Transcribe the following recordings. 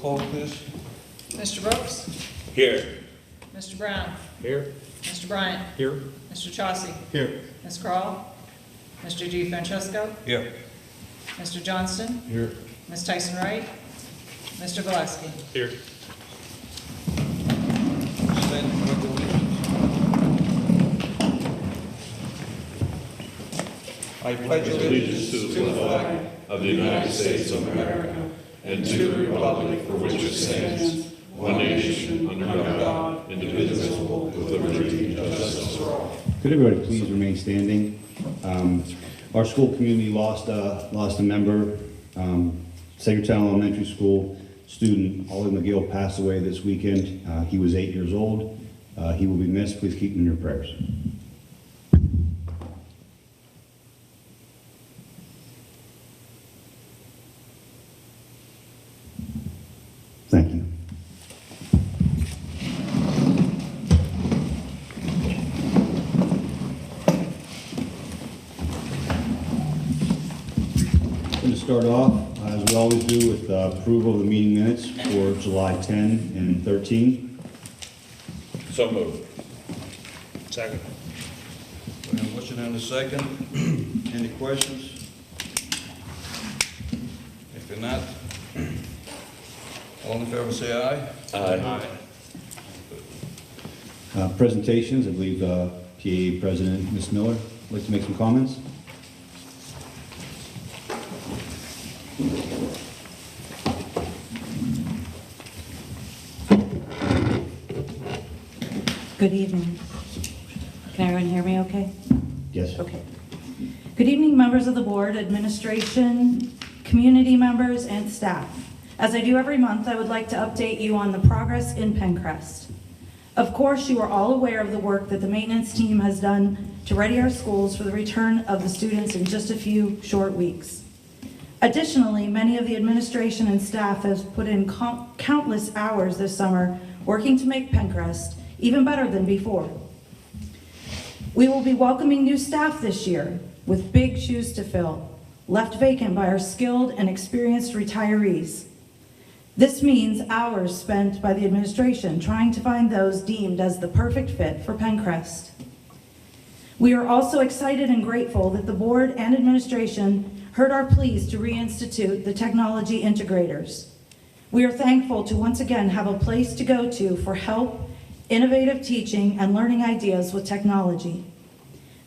call, please. Mr. Brooks? Here. Mr. Brown? Here. Mr. Bryant? Here. Mr. Chauncey? Here. Ms. Kroll? Mr. G. Francesco? Here. Mr. Johnston? Here. Ms. Tyson Wright? Mr. Valesky? Here. Stand for the allegiance. I pledge allegiance to the flag of the United States of America and to the republic for which it stands, one nation, under God, indivisible, with liberty and justice for all. Could everybody please remain standing? Our school community lost a member. Sagertown Elementary School student Ollie McGill passed away this weekend. He was 8 years old. He will be missed. Please keep him in your prayers. Thank you. I'm going to start off, as we always do, with approval of the meeting minutes for July 10 and 13. So moved. Second. We have a motion and a second. Any questions? If you're not, all in favor say aye. Aye. Presentations, I believe PAA President Ms. Miller would like to make some comments. Good evening. Can everyone hear me okay? Yes. Okay. Good evening, members of the board, administration, community members, and staff. As I do every month, I would like to update you on the progress in Pencrest. Of course, you are all aware of the work that the maintenance team has done to ready our schools for the return of the students in just a few short weeks. Additionally, many of the administration and staff have put in countless hours this summer working to make Pencrest even better than before. We will be welcoming new staff this year with big shoes to fill, left vacant by our skilled and experienced retirees. This means hours spent by the administration trying to find those deemed as the perfect fit for Pencrest. We are also excited and grateful that the board and administration heard our pleas to reinstitute the technology integrators. We are thankful to once again have a place to go to for help, innovative teaching, and learning ideas with technology.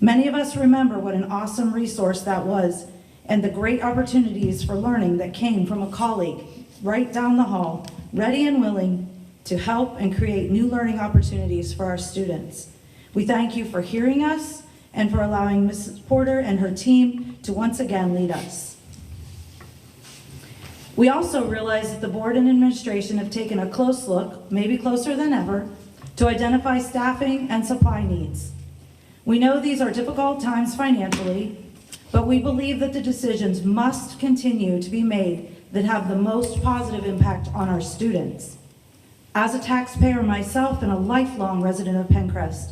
Many of us remember what an awesome resource that was and the great opportunities for learning that came from a colleague right down the hall, ready and willing to help and create new learning opportunities for our students. We thank you for hearing us and for allowing Mrs. Porter and her team to once again lead us. We also realize that the board and administration have taken a close look, maybe closer than ever, to identify staffing and supply needs. We know these are difficult times financially, but we believe that the decisions must continue to be made that have the most positive impact on our students. As a taxpayer myself and a lifelong resident of Pencrest,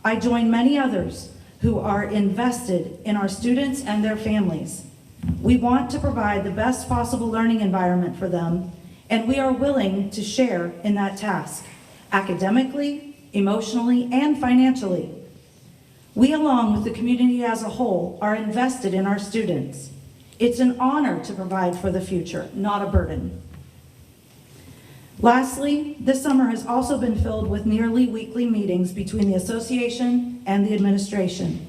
I join many others who are invested in our students and their families. We want to provide the best possible learning environment for them, and we are willing to share in that task, academically, emotionally, and financially. We, along with the community as a whole, are invested in our students. It's an honor to provide for the future, not a burden. Lastly, this summer has also been filled with nearly weekly meetings between the association and the administration,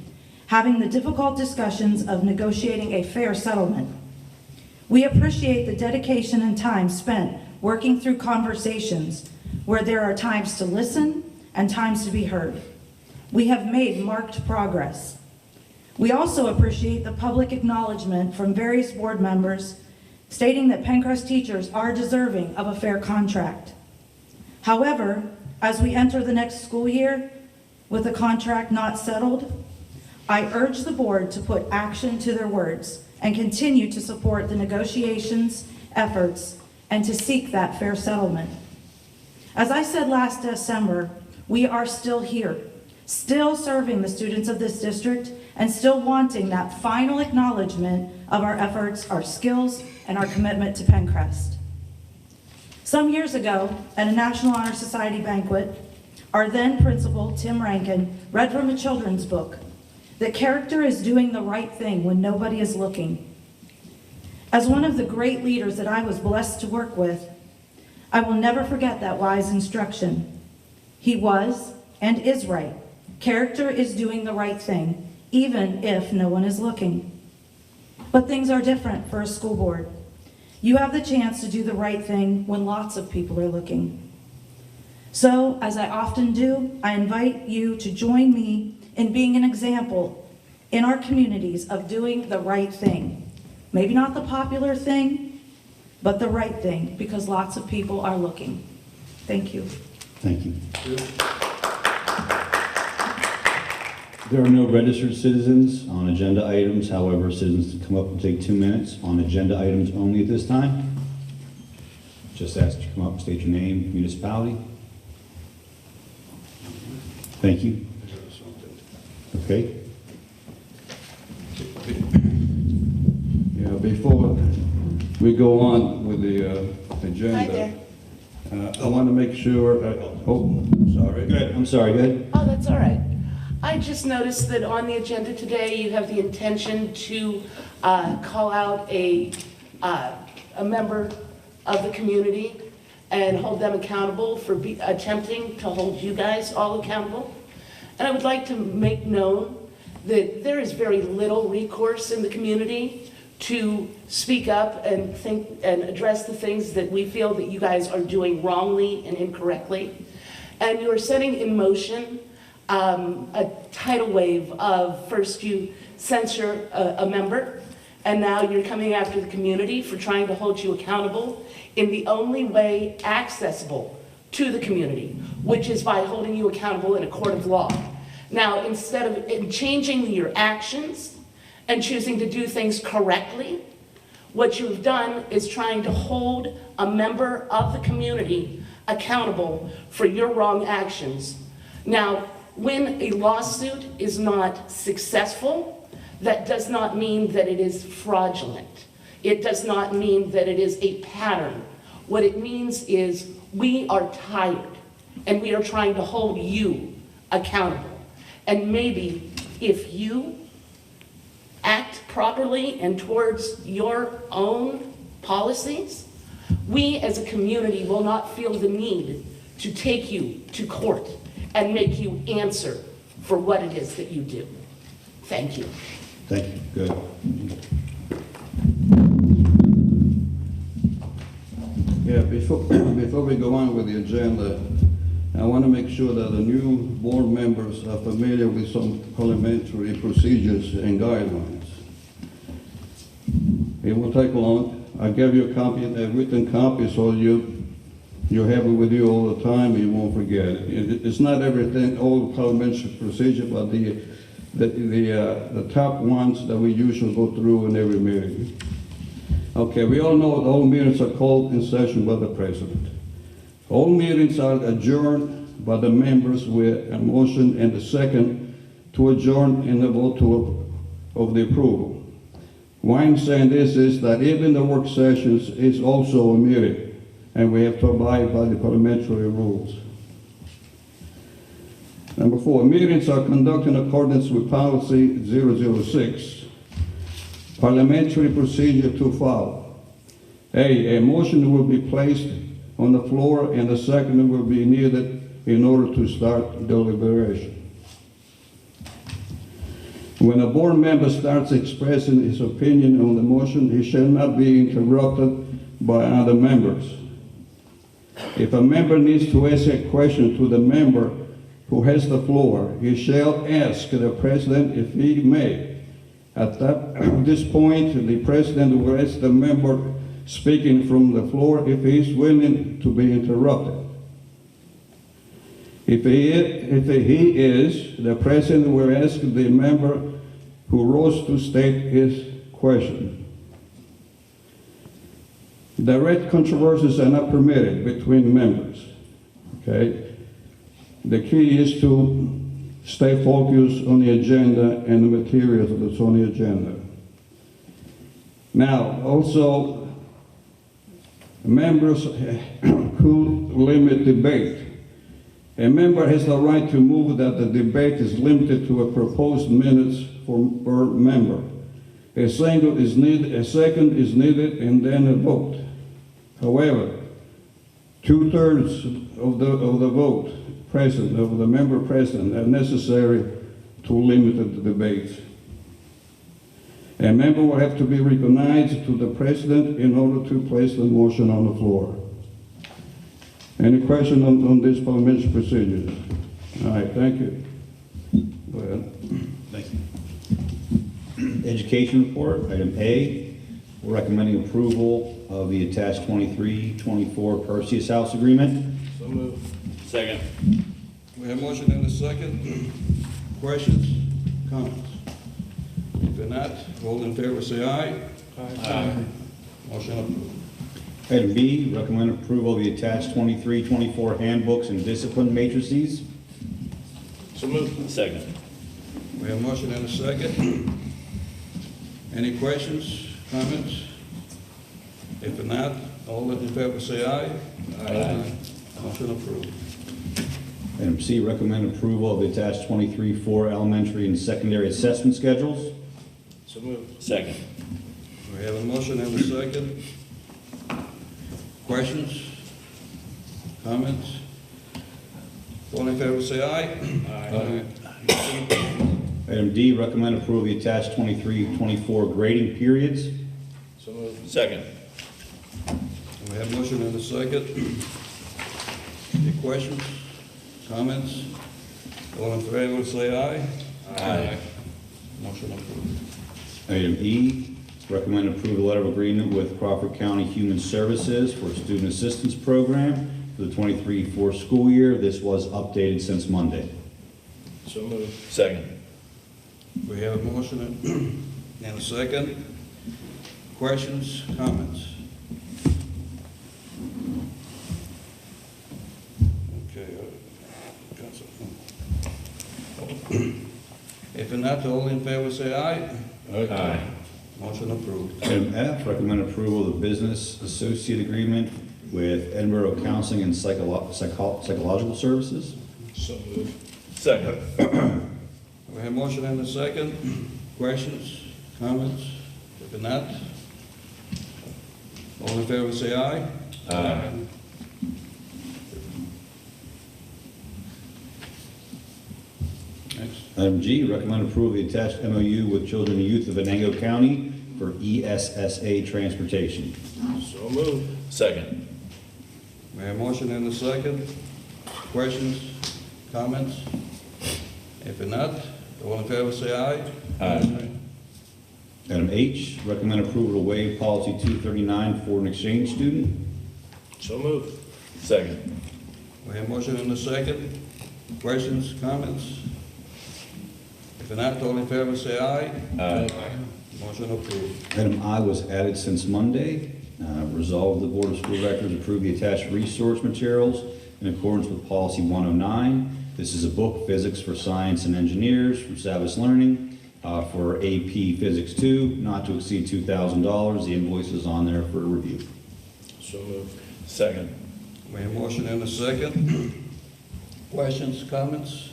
having the difficult discussions of negotiating a fair settlement. We appreciate the dedication and time spent working through conversations where there are times to listen and times to be heard. We have made marked progress. We also appreciate the public acknowledgement from various board members stating that Pencrest teachers are deserving of a fair contract. However, as we enter the next school year with a contract not settled, I urge the board to put action to their words and continue to support the negotiations efforts and to seek that fair settlement. As I said last December, we are still here, still serving the students of this district and still wanting that final acknowledgement of our efforts, our skills, and our commitment to Pencrest. Some years ago, at a National Honor Society banquet, our then principal, Tim Rankin, read from a children's book that character is doing the right thing when nobody is looking. As one of the great leaders that I was blessed to work with, I will never forget that wise instruction. He was and is right. Character is doing the right thing, even if no one is looking. But things are different for a school board. You have the chance to do the right thing when lots of people are looking. So, as I often do, I invite you to join me in being an example in our communities of doing the right thing. Maybe not the popular thing, but the right thing, because lots of people are looking. Thank you. Thank you. There are no registered citizens on agenda items. However, citizens can come up and take 2 minutes on agenda items only at this time. Just ask you to come up, state your name, municipality. Thank you. Okay. Yeah, before we go on with the agenda. Hi there. I want to make sure, Sorry. Good. I'm sorry, good. Oh, that's all right. I just noticed that on the agenda today, you have the intention to call out a member of the community and hold them accountable for attempting to hold you guys all accountable. And I would like to make known that there is very little recourse in the community to speak up and think and address the things that we feel that you guys are doing wrongly and incorrectly. And you are setting in motion a tidal wave of first you censure a member, and now you're coming after the community for trying to hold you accountable in the only way accessible to the community, which is by holding you accountable in a court of law. Now, instead of changing your actions and choosing to do things correctly, what you've done is trying to hold a member of the community accountable for your wrong actions. Now, when a lawsuit is not successful, that does not mean that it is fraudulent. It does not mean that it is a pattern. What it means is we are tired and we are trying to hold you accountable. And maybe if you act properly and towards your own policies, we as a community will not feel the need to take you to court and make you answer for what it is that you do. Thank you. Thank you. Good. yeah, before we go on with the agenda, I want to make sure that the new board members are familiar with some parliamentary procedures and guidelines. It won't take long. I gave you a copy, a written copy, so you have it with you all the time, and you won't forget it. It's not everything, all parliamentary procedure, but the top ones that we usually go through in every meeting. Okay, we all know that all meetings are called in session by the president. All meetings are adjourned by the members with a motion and a second to adjourn and a vote of the approval. Why I'm saying this is that even the work sessions is also a meeting, and we have to abide by the parliamentary rules. Number 4, meetings are conducted in accordance with policy 006. Parliamentary procedure to follow. A motion will be placed on the floor and a second will be needed in order to start deliberation. When a board member starts expressing his opinion on the motion, he shall not be interrupted by other members. If a member needs to ask a question to the member who has the floor, he shall ask the president if he may. At this point, the president will ask the member speaking from the floor if he is willing to be interrupted. If he is, the president will ask the member who rose to state his question. Direct controversies are not permitted between members. Okay? The key is to stay focused on the agenda and the materials that's on the agenda. Now, also, members could limit debate. A member has the right to move that the debate is limited to a proposed minutes per member. A second is needed, and then a vote. However, 2/3 of the vote present, of the member present, are necessary to limit the debate. A member will have to be recognized to the president in order to place the motion on the floor. Any question on this parliamentary procedures? All right, thank you. Go ahead. Thank you. Education report, item A, we're recommending approval of the attached 23-24 Perseus House agreement. So moved. Second. We have motion and a second. Questions, comments? If not, all in favor say aye. Aye. Motion approved. Item B, recommend approval of the attached 23-24 handbooks and discipline matrices. So moved. Second. We have motion and a second. Any questions, comments? If not, all in favor say aye. Aye. Motion approved. Item C, recommend approval of the attached 23-4 elementary and secondary assessment schedules. So moved. Second. We have a motion and a second. Questions? Comments? All in favor say aye. Aye. Item D, recommend approval of the attached 23-24 grading periods. So moved. Second. We have motion and a second. Any questions? Comments? All in favor say aye. Aye. Motion approved. Item E, recommend approval of letter of agreement with Crawford County Human Services for Student Assistance Program for the 23-4 school year. This was updated since Monday. So moved. Second. We have a motion and a second. Questions, comments? Okay. If not, all in favor say aye. Aye. Motion approved. Item F, recommend approval of the business associate agreement with Edinburgh Counseling and Psychological Services. So moved. Second. We have motion and a second. Questions, comments? If not, all in favor say aye. Aye. Next. Item G, recommend approval of the attached MOU with Children and Youth of Venango County for ESSA transportation. So moved. Second. We have motion and a second. Questions, comments? If not, all in favor say aye. Aye. Item H, recommend approval to waive policy 239 for an exchange student. So moved. Second. We have motion and a second. Questions, comments? If not, all in favor say aye. Aye. Motion approved. Item I was added since Monday. Resolved the Board of School Directors approve the attached resource materials in accordance with policy 109. This is a book, Physics for Science and Engineers from Savvis Learning for AP Physics 2, not to exceed $2,000. The invoice is on there for review. So moved. Second. We have motion and a second. Questions, comments?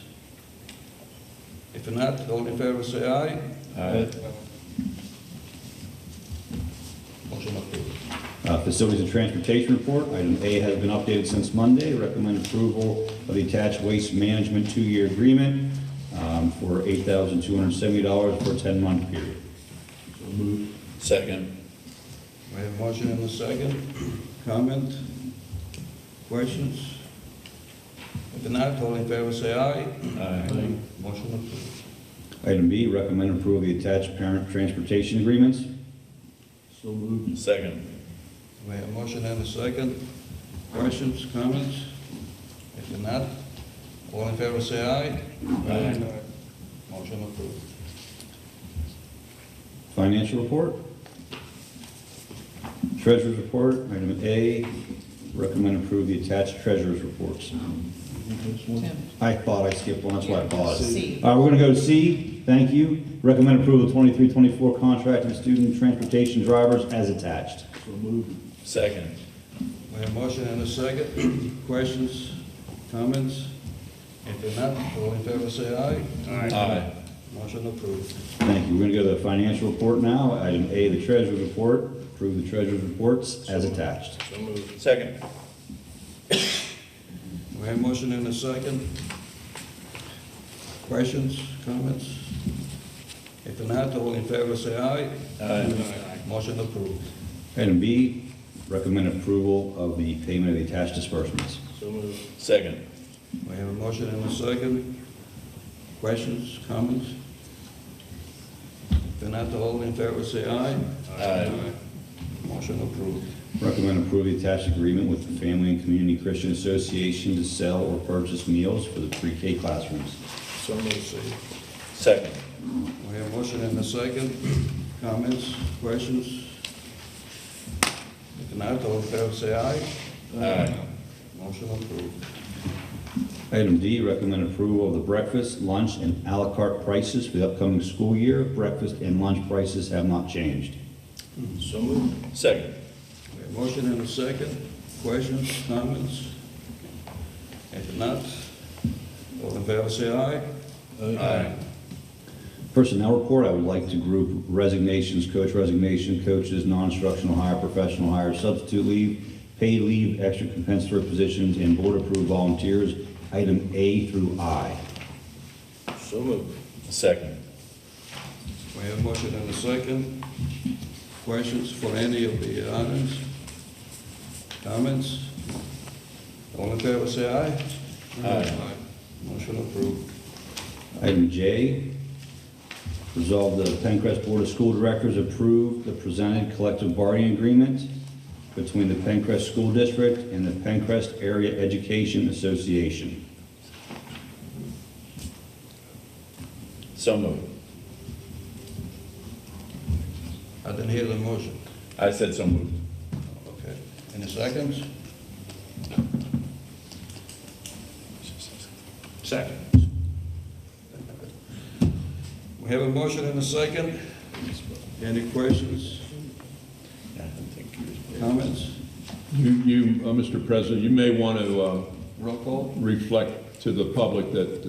If not, all in favor say aye. Aye. Motion approved. Facilities and Transportation Report. Item A has been updated since Monday. Recommend approval of the attached waste management 2-year agreement for $8,270 for a 10-month period. So moved. Second. We have motion and a second. Comment? Questions? If not, all in favor say aye. Aye. Motion approved. Item B, recommend approval of the attached parent transportation agreements. So moved. Second. We have motion and a second. Questions, comments? If not, all in favor say aye. Aye. Motion approved. Financial report. Treasurer's report. Item A, recommend approve the attached treasurer's reports. Tim. I thought I skipped one, that's why I paused. C. All right, we're going to go to C. Thank you. Recommend approval of 23-24 contract and student transportation drivers as attached. Second. We have a motion and a second. Questions, comments? If not, all in favor say aye. Aye. Motion approved. Thank you. We're going to go to the financial report now. Item A, the treasurer's report. Approve the treasurer's reports as attached. So moved. Second. We have a motion and a second. Questions, comments? If not, all in favor say aye. Aye. Motion approved. Item B, recommend approval of the payment of the attached disbursements. So moved. Second. We have a motion and a second. Questions, comments? If not, all in favor say aye. Aye. Motion approved. Recommend approve the attached agreement with the Family and Community Christian Association to sell or purchase meals for the pre-K classrooms. So moved. Second. We have a motion and a second. Comments, questions? If not, all in favor say aye. Aye. Motion approved. Item D, recommend approval of the breakfast, lunch, and à la carte prices for the upcoming school year. Breakfast and lunch prices have not changed. So moved. Second. We have a motion and a second. Questions, comments? If not, all in favor say aye. Aye. Personnel report, I would like to group resignations, coach resignation, coaches, non-instructional hire, professional hire, substitute leave, paid leave, extra compensatory positions, and board-approved volunteers, item A through I. So moved. Second. We have a motion and a second. Questions for any of the items? Comments? All in favor say aye. Aye. Motion approved. Item J, resolve the Pencrest Board of School Directors approve the presented collective bargaining agreement between the Pencrest School District and the Pencrest Area Education Association. So moved. I didn't hear the motion. I said so moved. Okay. Any seconds? Second. We have a motion and a second. Any questions, comments? Mr. President, you may want to Roll call? reflect to the public that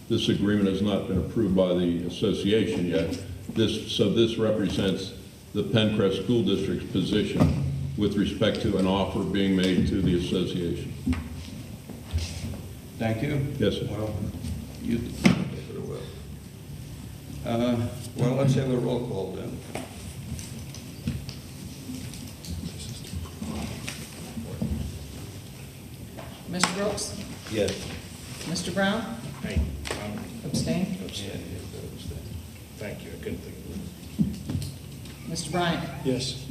this agreement has not been approved by the association yet. This represents the Pencrest School District's position with respect to an offer being made to the association. Thank you. Yes, sir. Well, you did very well. Well, let's have a roll call then. Mr. Brooks? Yes. Mr. Brown? Abstain? Thank you. I couldn't think of it. Mr. Bryant? Yes.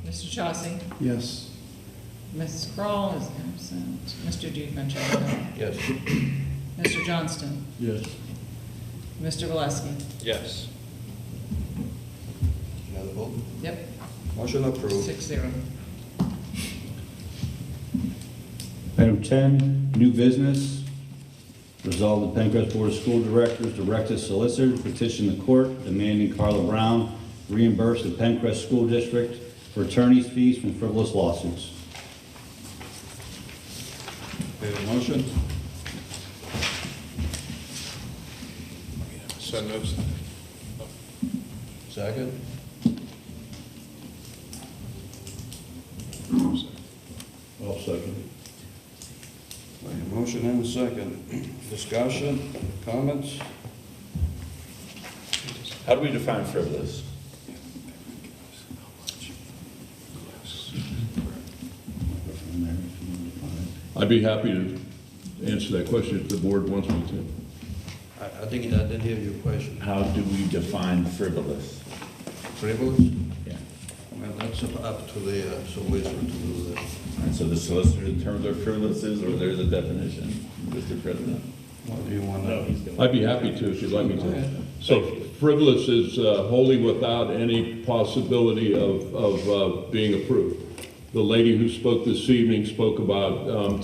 Mr. Chauncey? Yes. Mrs. Kroll is absent. Mr. DiFrancesco? Yes. Mr. Johnston? Yes. Mr. Valesky? Yes. Another vote? Yep, Motion approved. 6-0. Item 10, new business. Resolve the Pencrest Board of School Directors direct a solicitor to petition the court demanding Carla Brown reimburse the Pencrest School District for attorney's fees from frivolous lawsuits. We have a motion? So moved. Second? I'll second. We have a motion and a second. Discussion, comments? How do we define frivolous? I'd be happy to answer that question if the board wants me to. I think I didn't hear your question. How do we define frivolous? Frivolous? Yeah. Well, that's up to the solicitor to do that. And so the solicitor determines what frivolous is, or there's a definition, Mr. President? What do you want to? I'd be happy to if you'd like me to. So frivolous is wholly without any possibility of being approved. The lady who spoke this evening spoke about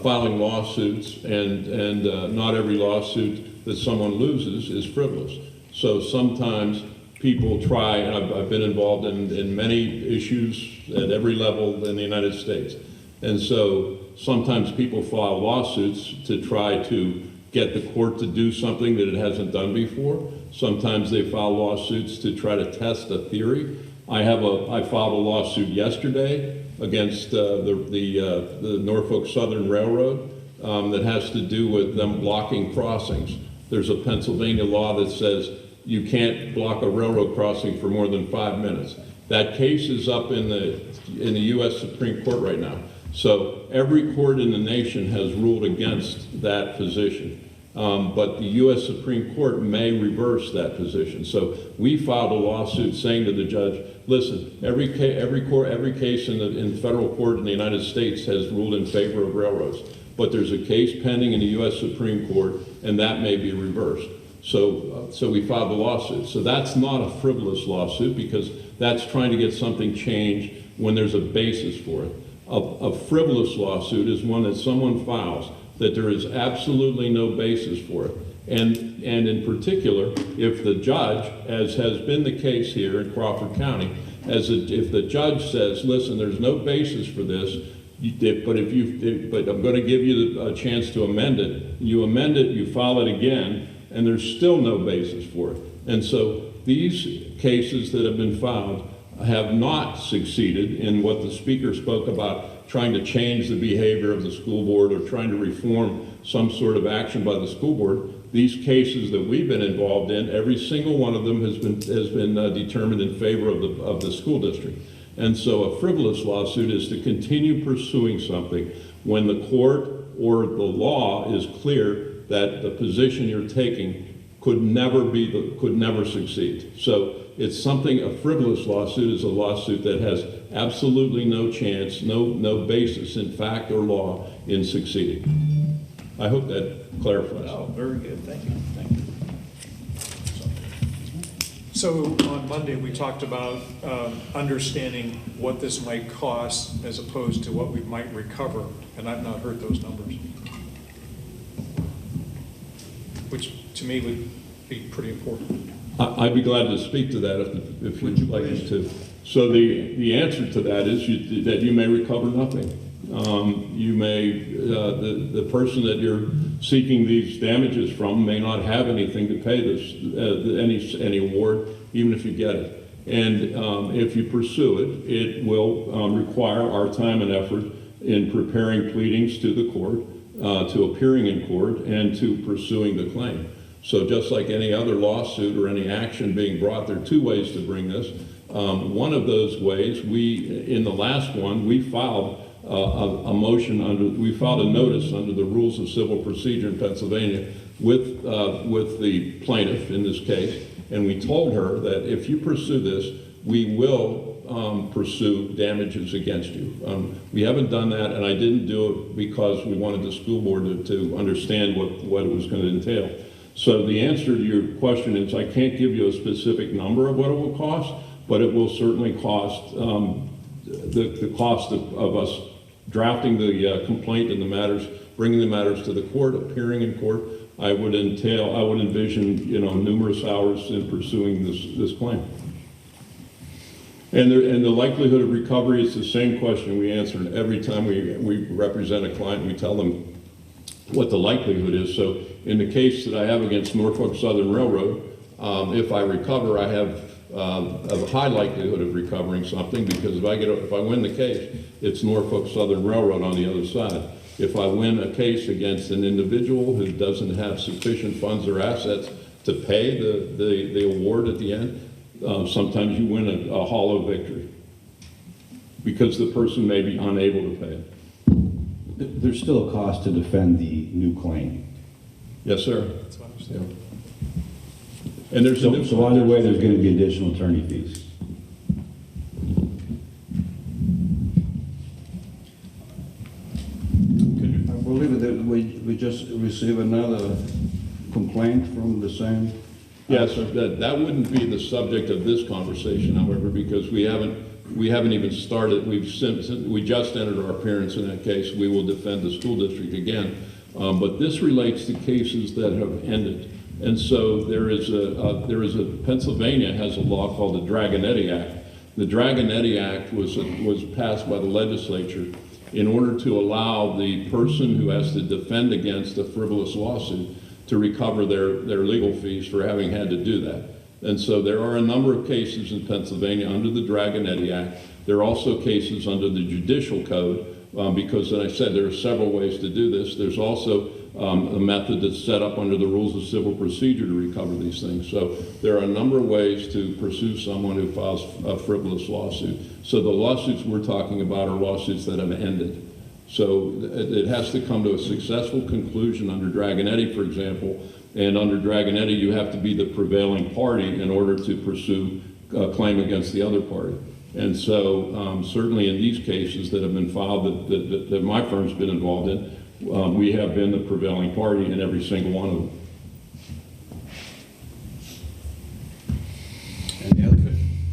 filing lawsuits, and not every lawsuit that someone loses is frivolous. So sometimes people try, and I've been involved in many issues at every level in the United States. And so sometimes people file lawsuits to try to get the court to do something that it hasn't done before. Sometimes they file lawsuits to try to test a theory. I filed a lawsuit yesterday against the Norfolk Southern Railroad that has to do with them blocking crossings. There's a Pennsylvania law that says you can't block a railroad crossing for more than 5 minutes. That case is up in the U.S. Supreme Court right now. So every court in the nation has ruled against that position. But the U.S. Supreme Court may reverse that position. So we filed a lawsuit saying to the judge, listen, every case in federal court in the United States has ruled in favor of railroads. But there's a case pending in the U.S. Supreme Court, and that may be reversed. So we filed a lawsuit. So that's not a frivolous lawsuit because that's trying to get something changed when there's a basis for it. A frivolous lawsuit is one that someone files that there is absolutely no basis for it. And in particular, if the judge, as has been the case here in Crawford County, if the judge says, listen, there's no basis for this, but I'm going to give you a chance to amend it, you file it again, and there's still no basis for it. And so these cases that have been filed have not succeeded in what the speaker spoke about, trying to change the behavior of the school board or trying to reform some sort of action by the school board. These cases that we've been involved in, every single one of them has been determined in favor of the school district. And so a frivolous lawsuit is to continue pursuing something when the court or the law is clear that the position you're taking could never succeed. So it's something, a frivolous lawsuit is a lawsuit that has absolutely no chance, no basis in fact or law in succeeding. I hope that clarifies. Oh, very good, thank you, thank you. So on Monday, we talked about understanding what this might cost as opposed to what we might recover, and I've not heard those numbers, which to me would be pretty important. I'd be glad to speak to that if you'd like me to. So the answer to that is that you may recover nothing. You may, the person that you're seeking these damages from may not have anything to pay this, any award, even if you get it. And if you pursue it, it will require our time and effort in preparing pleadings to the court, to appearing in court, and to pursuing the claim. So just like any other lawsuit or any action being brought, there are two ways to bring this. One of those ways, in the last one, we filed we filed a notice under the Rules of Civil Procedure in Pennsylvania with the plaintiff in this case, and we told her that if you pursue this, we will pursue damages against you. We haven't done that, and I didn't do it because we wanted the school board to understand what it was going to entail. So the answer to your question is I can't give you a specific number of what it will cost, but it will certainly cost the cost of us drafting the complaint and the matters, bringing the matters to the court, appearing in court. I would envision, numerous hours in pursuing this claim. And the likelihood of recovery is the same question we answer every time we represent a client. We tell them what the likelihood is. So in the case that I have against Norfolk Southern Railroad, if I recover, I have a high likelihood of recovering something because if I win the case, it's Norfolk Southern Railroad on the other side. If I win a case against an individual who doesn't have sufficient funds or assets to pay the award at the end, sometimes you win a hollow victory because the person may be unable to pay it. There's still a cost to defend the new claim. Yes, sir. That's what I understand. And there's So either way, there's going to be additional attorney fees. I believe that we just received another complaint from the same. Yes, that wouldn't be the subject of this conversation, however, because we haven't even started. We just entered our appearance in that case. We will defend the school district again, but this relates to cases that have ended. And so there is a Pennsylvania has a law called the Dragonetti Act. The Dragonetti Act was passed by the legislature in order to allow the person who has to defend against a frivolous lawsuit to recover their legal fees for having had to do that. And so there are a number of cases in Pennsylvania under the Dragonetti Act. There are also cases under the Judicial Code, because, as I said, there are several ways to do this. There's also a method that's set up under the Rules of Civil Procedure to recover these things. So there are a number of ways to pursue someone who files a frivolous lawsuit. So the lawsuits we're talking about are lawsuits that have ended. So it has to come to a successful conclusion under Dragonetti, for example, and under Dragonetti you have to be the prevailing party in order to pursue a claim against the other party. And so certainly in these cases that have been filed that my firm's been involved in, we have been the prevailing party in every single one of them.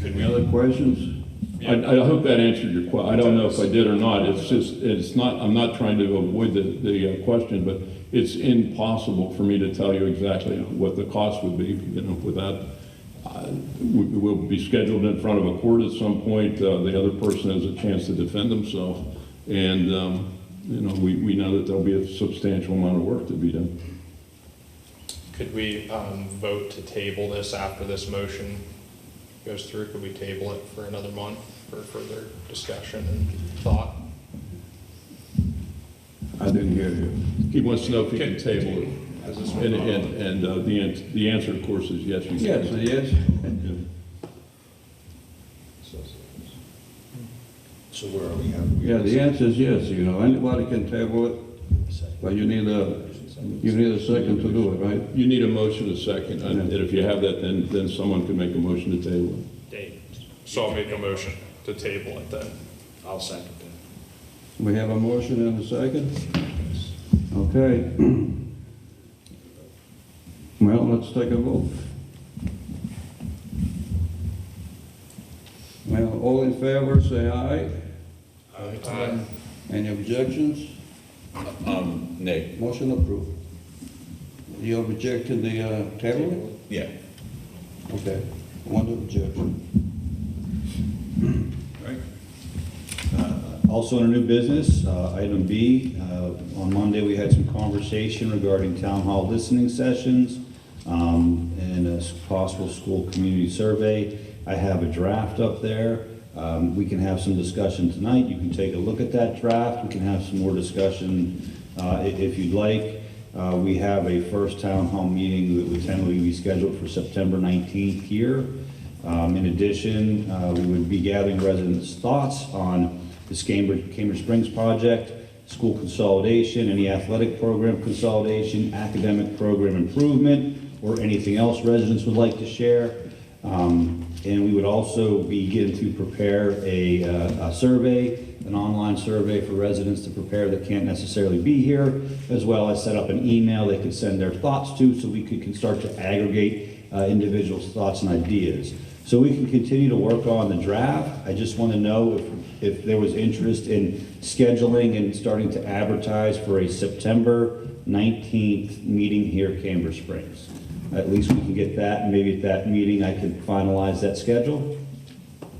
Any other questions? I hope that answered your question. I don't know if I did or not. It's not, I'm not trying to avoid the question, but it's impossible for me to tell you exactly what the cost would be, without, we'll be scheduled in front of a court at some point. The other person has a chance to defend themselves. And, we know that there'll be a substantial amount of work to be done. Could we vote to table this after this motion goes through? Could we table it for another month for further discussion and thought? I didn't hear you. He wants to know if he can table it. And the answer, of course, is yes, you can. Yes, yes. So where are we at? Yeah, the answer is yes, anybody can table it, but you need a second to do it, right? You need a motion, a second, and if you have that, then someone can make a motion to table it. So I'll make a motion to table it then. I'll second that. We have a motion and a second? Okay. Well, let's take a vote. Well, all in favor, say aye. Aye. Any objections? Nay. Motion approved. You objecting the table? Yeah. Okay, one objection. Also under new business, item B, on Monday we had some conversation regarding town hall listening sessions and a possible school community survey. I have a draft up there. We can have some discussion tonight. You can take a look at that draft. We can have some more discussion if you'd like. We have a first town hall meeting that would tentatively be scheduled for September 19th here. In addition, we would be gathering residents' thoughts on this Cambridge Springs project, school consolidation, any athletic program consolidation, academic program improvement, or anything else residents would like to share. And we would also begin to prepare a survey, an online survey for residents to prepare that can't necessarily be here, as well as set up an email they could send their thoughts to so we can start to aggregate individuals' thoughts and ideas. So we can continue to work on the draft. I just want to know if there was interest in scheduling and starting to advertise for a September 19th meeting here at Cambridge Springs. At least we can get that, and maybe at that meeting I could finalize that schedule.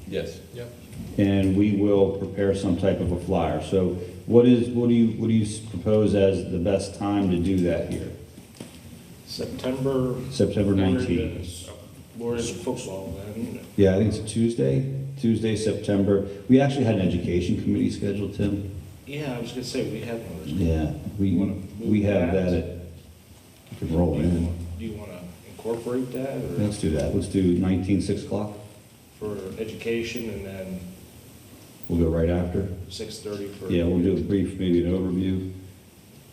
Yes. Yep. And we will prepare some type of a flyer. So what do you propose as the best time to do that here? September 19th. We're in football then. Yeah, I think it's a Tuesday, September. We actually had an education committee scheduled, Tim. Yeah, I was gonna say, we have one. Yeah, we have that at, you can roll in. Do you wanna incorporate that, or Let's do that. Let's do 19, 6 o'clock. for education, and then We'll go right after. 6:30 for? Yeah, we'll do a brief, maybe an overview.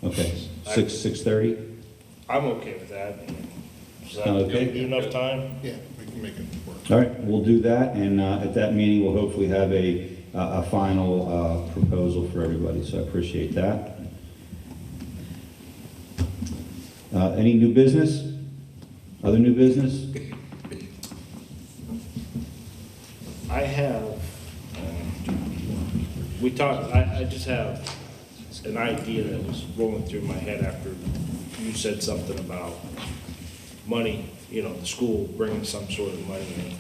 Okay, 6:30? I'm okay with that. Does that Sound okay? give you enough time? Yeah, we can make it work. All right, we'll do that, and at that meeting, we'll hopefully have a final proposal for everybody, so I appreciate that. Any new business? Other new business? I have, we talked, I just have an idea that was rolling through my head after you said something about money, the school bringing some sort of money in.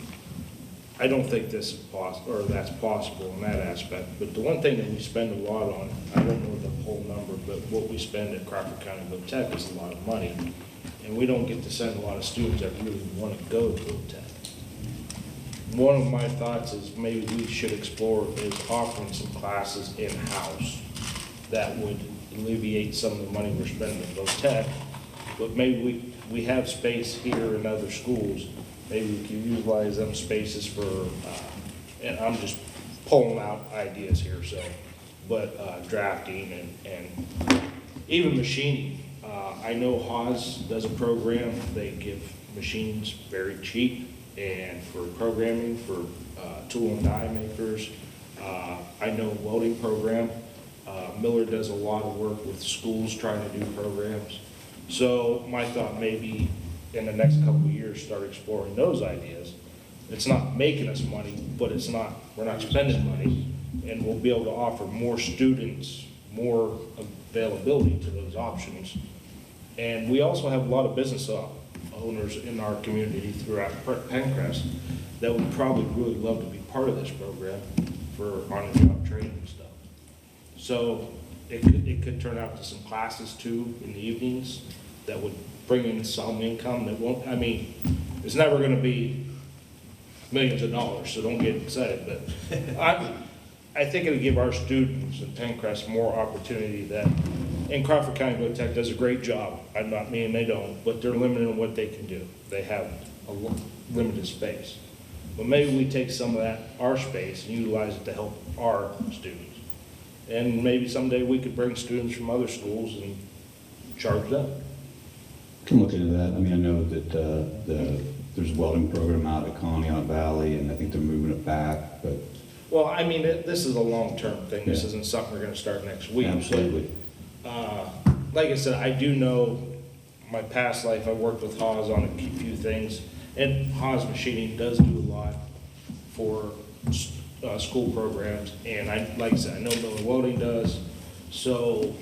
I don't think this is possible, or that's possible in that aspect, but the one thing that we spend a lot on, I don't know the whole number, but what we spend at Crawford County Tech is a lot of money, and we don't get to send a lot of students that really want to go to Tech. One of my thoughts is maybe we should explore is offering some classes in-house that would alleviate some of the money we're spending at Tech, but maybe we have space here in other schools. Maybe we can utilize them spaces for, and I'm just pulling out ideas here, but drafting and even machining. I know Haas does a program, they give machines very cheap and for programming, for tool and die makers. I know welding program. Miller does a lot of work with schools trying to do programs. So my thought maybe in the next couple of years, start exploring those ideas. It's not making us money, but we're not spending money, and we'll be able to offer more students, more availability to those options. And we also have a lot of business owners in our community throughout Pencrest that would probably really love to be part of this program for on-the-job training and stuff. So it could turn out to some classes too in the evenings that would bring in some income that won't, it's never gonna be millions of dollars, so don't get excited, but I think it'll give our students in Pencrest more opportunity that, and Crawford County Tech does a great job. I'm not meaning they don't, but they're limited in what they can do. They have a limited space. But maybe we take some of that, our space, and utilize it to help our students. And maybe someday we could bring students from other schools and charge them. Can look into that. I know that there's a welding program out at Conneaut Valley, and I think they're moving it back, but. Well, this is a long-term thing. This isn't something we're gonna start next week. Absolutely. Like I said, I do know my past life, I worked with Haas on a few things, and Haas Machining does do a lot for school programs, and like I said, I know Miller Welding does, so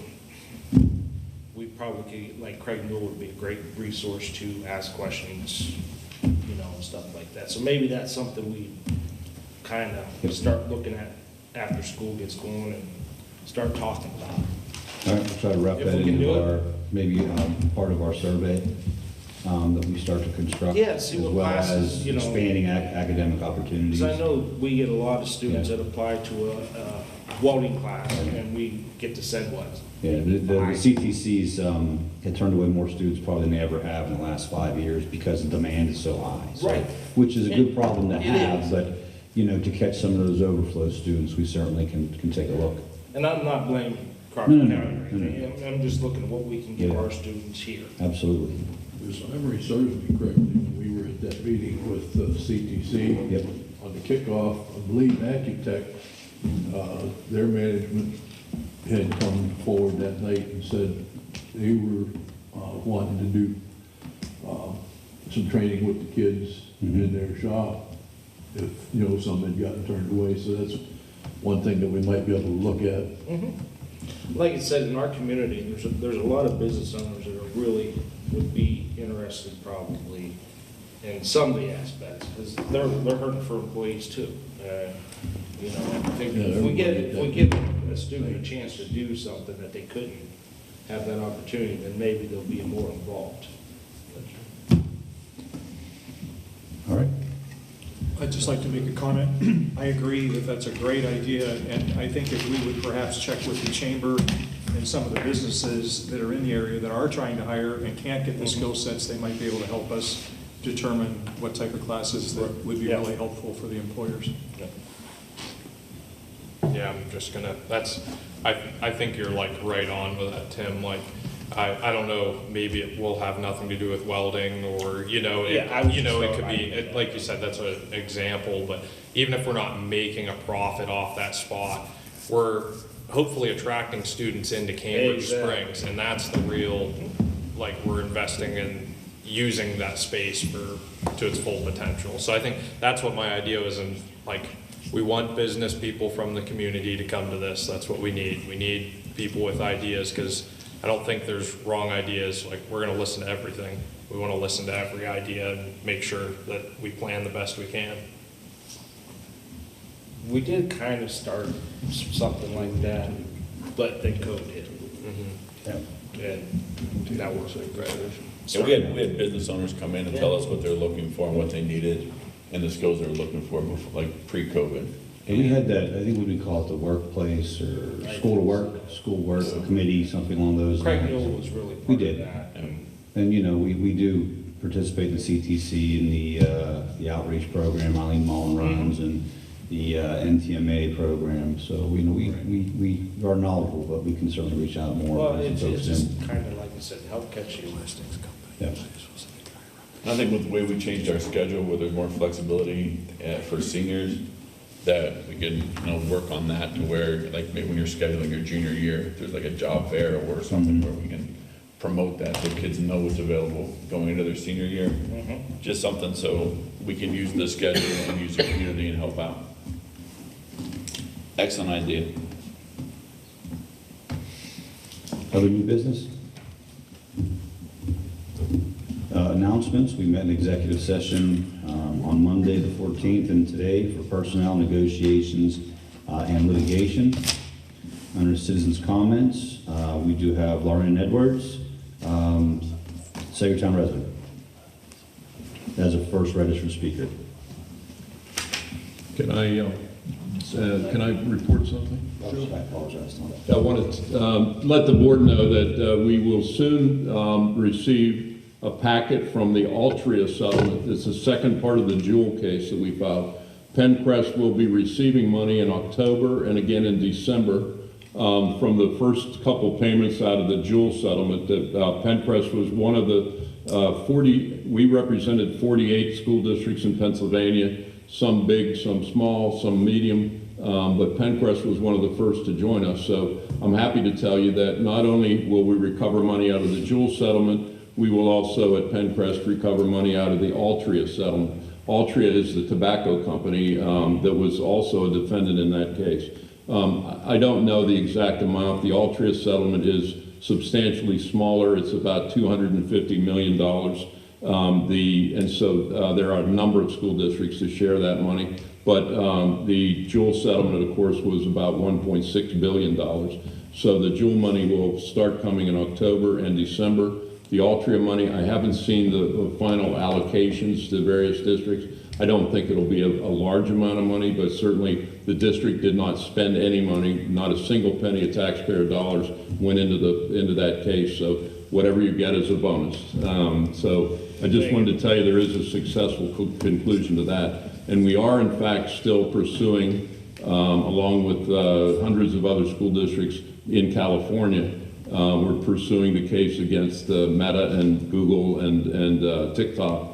we probably could, like Craig Newell would be a great resource to ask questions, and stuff like that. So maybe that's something we kind of start looking at after school gets going and start talking about. All right, we'll try to wrap If that we can do into it. maybe part of our survey that we start to construct. Yeah, see what as well classes, as expanding academic opportunities. Because I know we get a lot of students that apply to a welding class, and we get to send what? Yeah, the CTCs had turned away more students probably than they ever have in the last 5 years because the demand is so high. So, Right. Which is a good problem to It have, is. but, to catch some of those overflow students, we certainly can take a look. And I'm not blaming Crawford No, no, County or no, anything. I'm just looking at what we can give Yeah. our students here. Absolutely. If memory serves me correctly, when we were at that meeting with CTC Yep. on the kickoff, I believe Acutech, their management had come forward that night and said they were wanting to do some training with the kids in their shop if, some had gotten turned away. So that's one thing that we might be able to look at. Like I said, in our community, there's a lot of business owners that are really would be interested probably in some of the aspects, because they're hurting for employees too. I think if we give a student a chance to do something that they couldn't have that opportunity, then maybe they'll be more involved. All right. I'd just like to make a comment. I agree that that's a great idea, and I think if we would perhaps check with the chamber and some of the businesses that are in the area that are trying to hire and can't get the skill sets, they might be able to help us determine what type of classes that would be really helpful for the employers. Yeah, I'm just gonna, I think you're right on with that, Tim. I don't know, maybe it will have nothing to do with welding or, it could be, like you said, that's an example, but even if we're not making a profit off that spot, we're hopefully attracting students into Cambridge Springs, and that's the real, we're investing in using that space to its full potential. So I think that's what my idea was, and we want business people from the community to come to this. That's what we need. We need people with ideas, because I don't think there's wrong ideas. Like, we're gonna listen to everything. We wanna listen to every idea and make sure that we plan the best we can. We did kind of start something like that, but then COVID hit. And that was like graduation. Yeah, we had business owners come in and tell us what they're looking for and what they needed, and the skills they were looking for before, like pre-COVID. And we had that, I think what we call it, the workplace or school work committee, something along those lines. Craig Newell was really We part did. of that. And, you know, we do participate in CTC in the outreach program, Eileen Mullen runs, and the NTMA program. So, you know, we are knowledgeable, but we can certainly reach out more. Well, as it's folks just in. kind of like I said, help catch you. Yeah. I think with the way we changed our schedule, where there's more flexibility for seniors, that we can, you know, work on that to where, like, maybe when you're scheduling your junior year, if there's like a job fair or something where we can promote that so kids know what's available going into their senior year. Just something so we can use the schedule and use the community and help out. Excellent idea. Other new business? Announcements, we met in executive session on Monday, the 14th, and today for personnel negotiations and litigation. Under citizens' comments, we do have Lauren Edwards, Sagertown resident, as a first registered speaker. Can I report something? I apologize. I want to let the board know that we will soon receive a packet from the Altria settlement. It's the second part of the Jewel case that we filed. Pencrest will be receiving money in October and again in December from the first couple payments out of the Jewel settlement. That Pencrest was one of the 40, we represented 48 school districts in Pennsylvania, some big, some small, some medium. But Pencrest was one of the first to join us. So I'm happy to tell you that not only will we recover money out of the Jewel settlement, we will also at Pencrest recover money out of the Altria settlement. Altria is the tobacco company that was also a defendant in that case. I don't know the exact amount. The Altria settlement is substantially smaller. It's about $250 million. And so there are a number of school districts to share that money. But the Jewel settlement, of course, was about $1.6 billion. So the Jewel money will start coming in October and December. The Altria money, I haven't seen the final allocations to various districts. I don't think it'll be a large amount of money, but certainly the district did not spend any money. Not a single penny of taxpayer dollars went into that case. So whatever you get is a bonus. So I just wanted to tell you there is a successful conclusion to that. And we are, in fact, still pursuing, along with hundreds of other school districts in California, we're pursuing the case against Meta and Google and TikTok.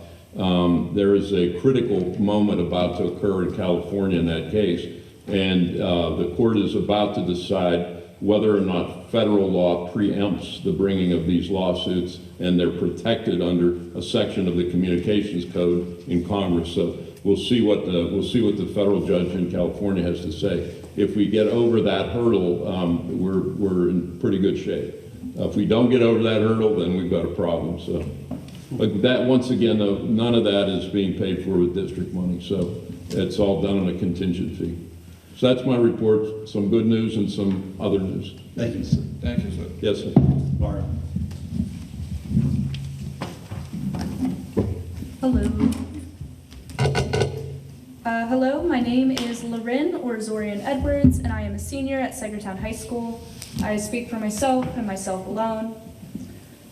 There is a critical moment about to occur in California in that case, and the court is about to decide whether or not federal law preempts the bringing of these lawsuits, and they're protected under a section of the Communications Code in Congress. So we'll see what the federal judge in California has to say. If we get over that hurdle, we're in pretty good shape. If we don't get over that hurdle, then we've got a problem. So, but that, once again, though, none of that is being paid for with district money. So it's all done on a contingent fee. So that's my report. Some good news and some other news. Thank you, sir. Thank you, sir. Yes, sir. Laura. Hello. Hello, my name is Lorin or Zorian Edwards, and I am a senior at Sagertown High School. I speak for myself and myself alone.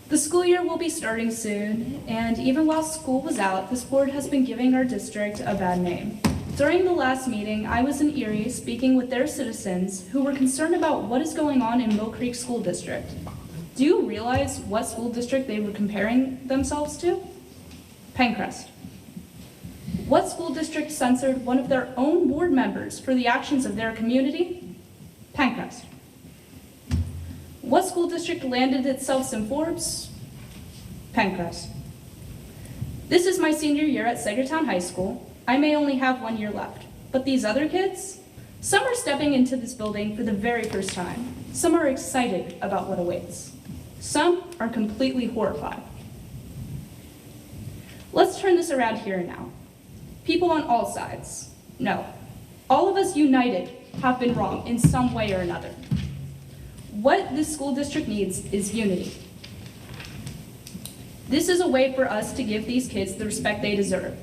The school year will be starting soon, and even while school was out, this board has been giving our district a bad name. During the last meeting, I was in Erie speaking with their citizens who were concerned about what is going on in Mill Creek School District. Do you realize what school district they were comparing themselves to? Pencrest. What school district censored one of their own board members for the actions of their community? Pencrest. What school district landed itself in Forbes? Pencrest. This is my senior year at Sagertown High School. I may only have 1 year left, but these other kids, some are stepping into this building for the very first time. Some are excited about what awaits. Some are completely horrified. Let's turn this around here and now. People on all sides, no, all of us united have been wrong in some way or another. What this school district needs is unity. This is a way for us to give these kids the respect they deserve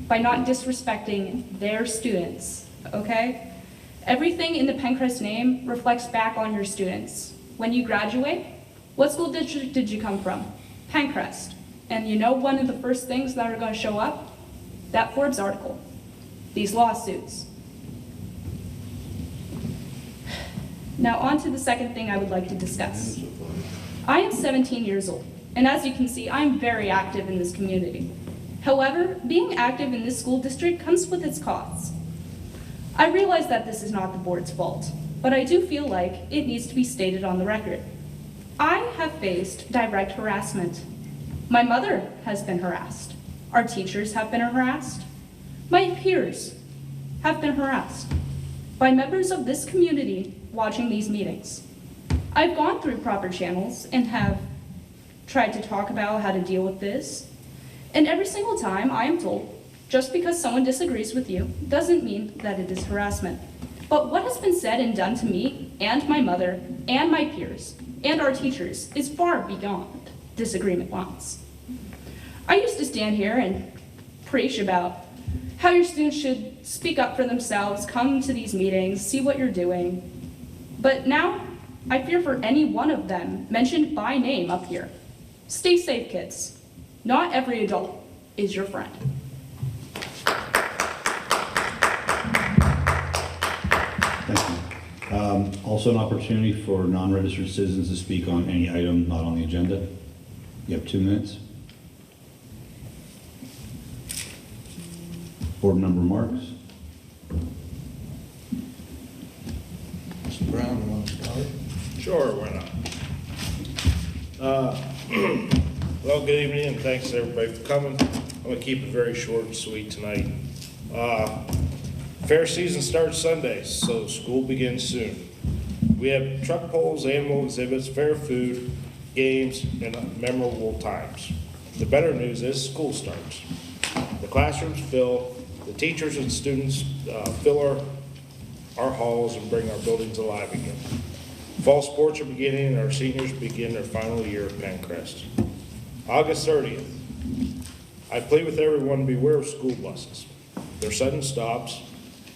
by not disrespecting their students, okay? Everything in the Pencrest name reflects back on your students. When you graduate, what school district did you come from? Pencrest. And you know one of the first things that are going to show up? That Forbes article, these lawsuits. Now on to the second thing I would like to discuss. I am 17 years old, and as you can see, I'm very active in this community. However, being active in this school district comes with its costs. I realize that this is not the board's fault, but I do feel like it needs to be stated on the record. I have faced direct harassment. My mother has been harassed. Our teachers have been harassed. My peers have been harassed by members of this community watching these meetings. I've gone through proper channels and have tried to talk about how to deal with this. And every single time I am told, just because someone disagrees with you doesn't mean that it is harassment. But what has been said and done to me and my mother and my peers and our teachers is far beyond disagreement lines. I used to stand here and preach about how your students should speak up for themselves, come to these meetings, see what you're doing. But now, I fear for any one of them mentioned by name up here. Stay safe, kids. Not every adult is your friend. Thank you. Also an opportunity for non-registered citizens to speak on any item not on the agenda. You have 2 minutes. Board member Marks. Mr. Brown, you want to start? Sure, why not? Well, good evening, and thanks to everybody for coming. I'm going to keep it very short and sweet tonight. Fair season starts Sunday, so school begins soon. We have truck pulls, animal exhibits, fair food, games, and memorable times. The better news is school starts. The classrooms fill, the teachers and students fill our halls and bring our buildings alive again. Fall sports are beginning, and our seniors begin their final year at Pencrest. August 30th. I plead with everyone to beware of school buses. Their sudden stops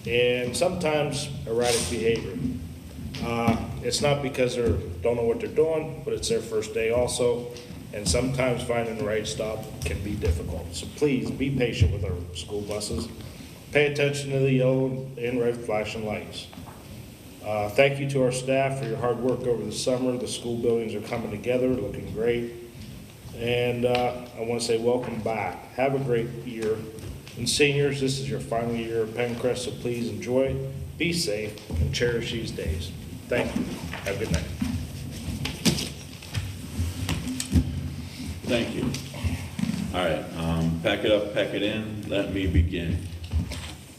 and sometimes erratic behavior. It's not because they don't know what they're doing, but it's their first day also, and sometimes finding the right stop can be difficult. So please be patient with our school buses. Pay attention to the yellow and red flashing lights. Thank you to our staff for your hard work over the summer. The school buildings are coming together, looking great. And I want to say welcome back. Have a great year. And seniors, this is your final year at Pencrest, so please enjoy, be safe, and cherish these days. Thank you. Have a good night. Thank you. All right, pack it up, pack it in, let me begin.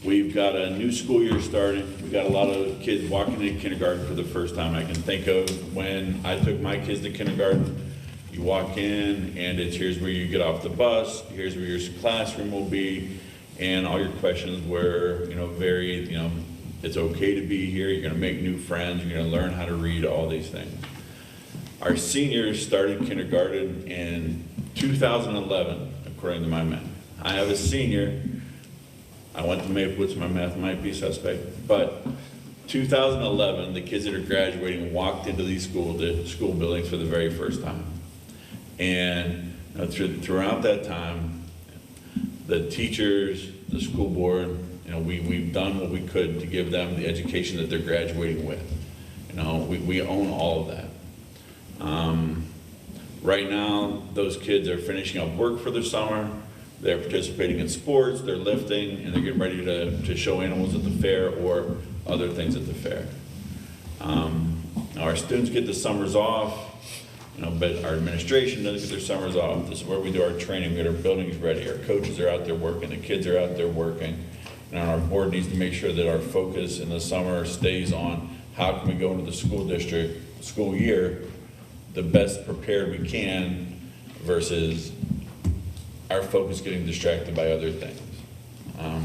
We've got a new school year starting. We've got a lot of kids walking into kindergarten for the first time. I can think of when I took my kids to kindergarten. You walk in and it's here's where you get off the bus, here's where your classroom will be, and all your questions were, very, it's okay to be here, you're gonna make new friends, you're gonna learn how to read, all these things. Our seniors started kindergarten in 2011, according to my math. I have a senior, I went to Maplewoods, my math might be suspect, but 2011, the kids that are graduating walked into these school buildings for the very first time. And throughout that time, the teachers, the school board, we've done what we could to give them the education that they're graduating with. We own all of that. Right now, those kids are finishing up work for the summer. They're participating in sports, they're lifting, and they're getting ready to show animals at the fair or other things at the fair. Our students get the summers off, but our administration doesn't get their summers off. This is where we do our training, we get our buildings ready, our coaches are out there working, the kids are out there working, and our board needs to make sure that our focus in the summer stays on how can we go into the school district, school year, the best prepared we can versus our focus getting distracted by other things.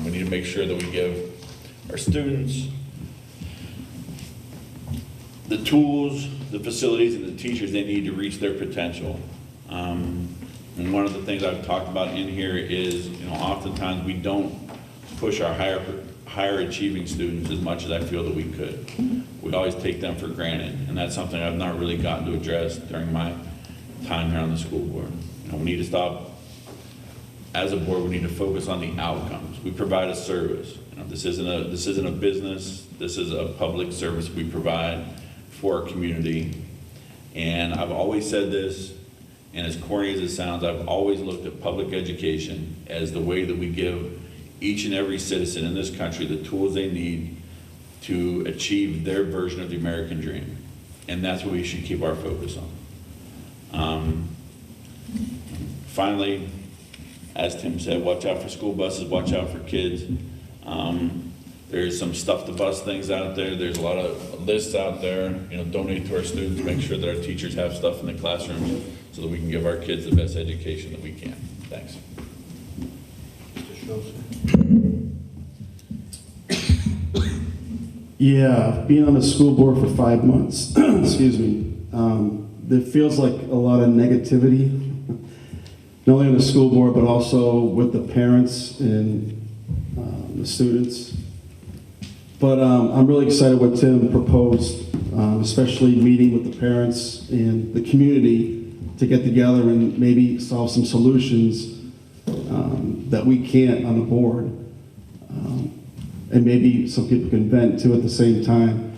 We need to make sure that we give our students the tools, the facilities, and the teachers they need to reach their potential. And one of the things I've talked about in here is, oftentimes we don't push our higher achieving students as much as I feel that we could. We always take them for granted, and that's something I've not really gotten to address during my time here on the school board. We need to stop, as a board, we need to focus on the outcomes. We provide a service. This isn't a business. This is a public service we provide for our community. And I've always said this, and as corny as it sounds, I've always looked at public education as the way that we give each and every citizen in this country the tools they need to achieve their version of the American dream. And that's what we should keep our focus on. Finally, as Tim said, watch out for school buses, watch out for kids. There's some stuff to bus things out there. There's a lot of lists out there. Donate to our students, make sure that our teachers have stuff in the classrooms so that we can give our kids the best education that we can. Thanks. Yeah, being on the school board for 5 months, excuse me, there feels like a lot of negativity, not only on the school board, but also with the parents and the students. But I'm really excited what Tim proposed, especially meeting with the parents and the community to get together and maybe solve some solutions that we can't on the board. And maybe some people can vent too at the same time.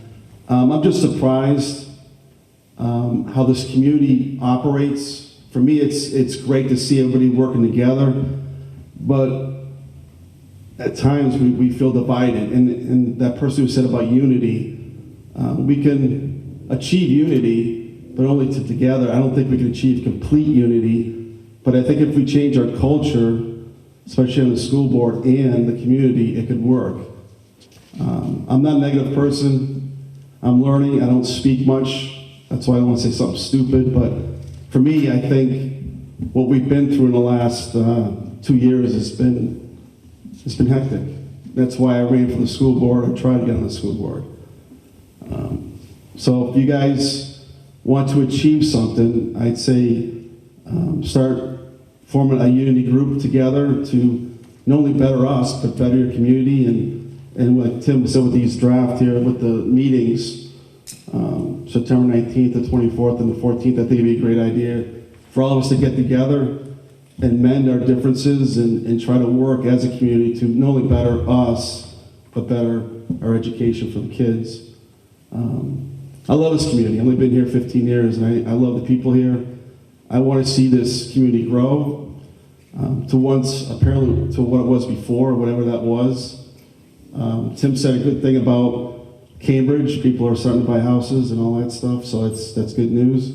I'm just surprised how this community operates. For me, it's great to see everybody working together, but at times we feel divided. And that person who said about unity, we can achieve unity, but only together. I don't think we can achieve complete unity, but I think if we change our culture, especially on the school board and the community, it could work. I'm not a negative person. I'm learning. I don't speak much. That's why I don't want to say something stupid. But for me, I think what we've been through in the last 2 years has been hectic. That's why I ran for the school board and tried to get on the school board. So if you guys want to achieve something, I'd say start forming a unity group together to not only better us, but better your community. And like Tim said with these draft here, with the meetings, September 19th, the 24th, and the 14th, I think it'd be a great idea for all of us to get together and mend our differences and try to work as a community to not only better us, but better our education for the kids. I love this community. I've only been here 15 years, and I love the people here. I want to see this community grow to apparently to what it was before, whatever that was. Tim said a good thing about Cambridge. People are starting to buy houses and all that stuff, so that's good news.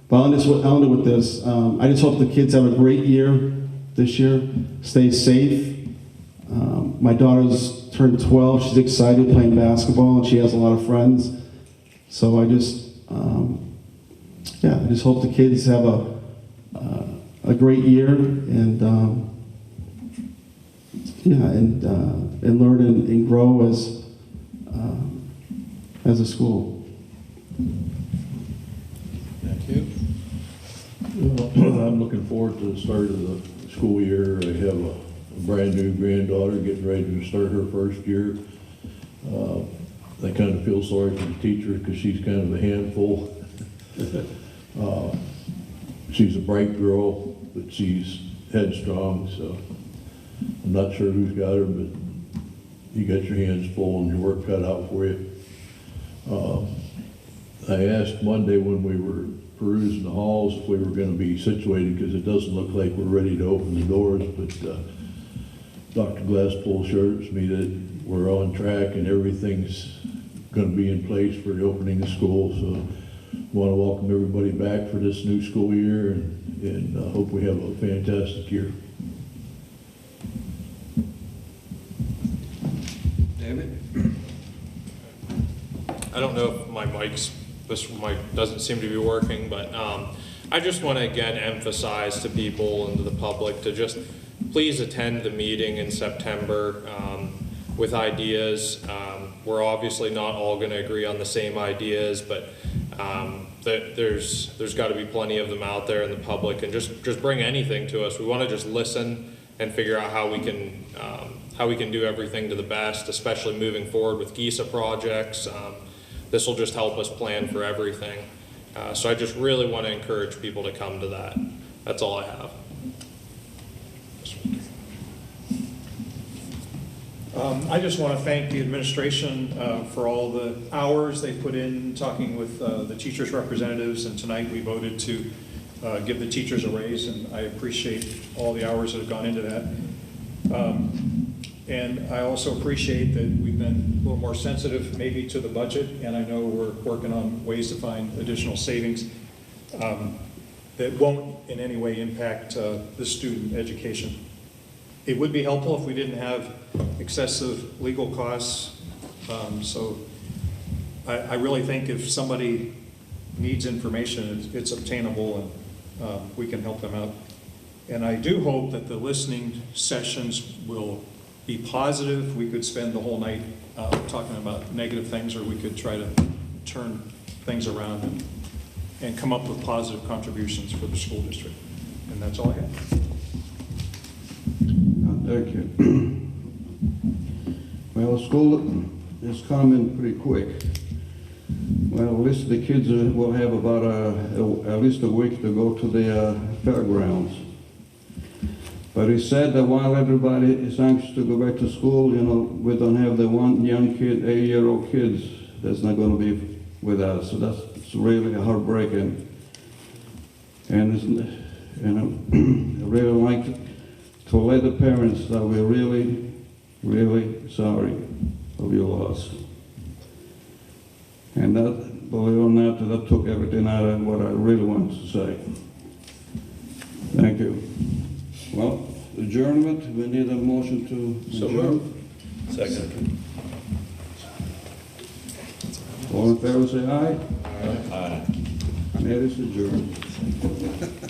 But I'll end it with this. I just hope the kids have a great year this year. Stay safe. My daughter's turned 12. She's excited playing basketball, and she has a lot of friends. So I just hope the kids have a great year and learn and grow as a school. Thank you. I'm looking forward to the start of the school year. I have a brand new granddaughter getting ready to start her first year. I kind of feel sorry for the teacher because she's kind of a handful. She's a bright girl, but she's headstrong, so I'm not sure who's got her, but you got your hands full and your work cut out for you. I asked Monday when we were perusing the halls if we were going to be situated, because it doesn't look like we're ready to open the doors, but Dr. Glasspool assures me that we're on track and everything's going to be in place for the opening of school. So I want to welcome everybody back for this new school year and hope we have a fantastic year. David? I don't know if my mic's doesn't seem to be working, but I just want to again emphasize to people and to the public to just please attend the meeting in September with ideas. We're obviously not all going to agree on the same ideas, but there's got to be plenty of them out there in the public, and just bring anything to us. We want to just listen and figure out how we can do everything to the best, especially moving forward with GISA projects. This will just help us plan for everything. So I just really want to encourage people to come to that. That's all I have. I just want to thank the administration for all the hours they put in talking with the teachers' representatives, and tonight we voted to give the teachers a raise, and I appreciate all the hours that have gone into that. And I also appreciate that we've been a little more sensitive maybe to the budget, and I know we're working on ways to find additional savings that won't in any way impact the student education. It would be helpful if we didn't have excessive legal costs. So I really think if somebody needs information, it's obtainable, and we can help them out. And I do hope that the listening sessions will be positive. We could spend the whole night talking about negative things, or we could try to turn things around and come up with positive contributions for the school district. And that's all I have. Thank you. Well, school is coming pretty quick. Well, at least the kids will have about at least a week to go to the fairgrounds. But he said that while everybody is anxious to go back to school, we don't have the one young kid, 8-year-old kids that's not going to be with us. So that's really heartbreaking. And I really like to let the parents that we're really, really sorry of your loss. And that, believe it or not, that took everything out of what I really wanted to say. Thank you. Well, adjournment, we need a motion to So adjourn. moved. Second. All in favor, say aye. Aye. It is adjourned.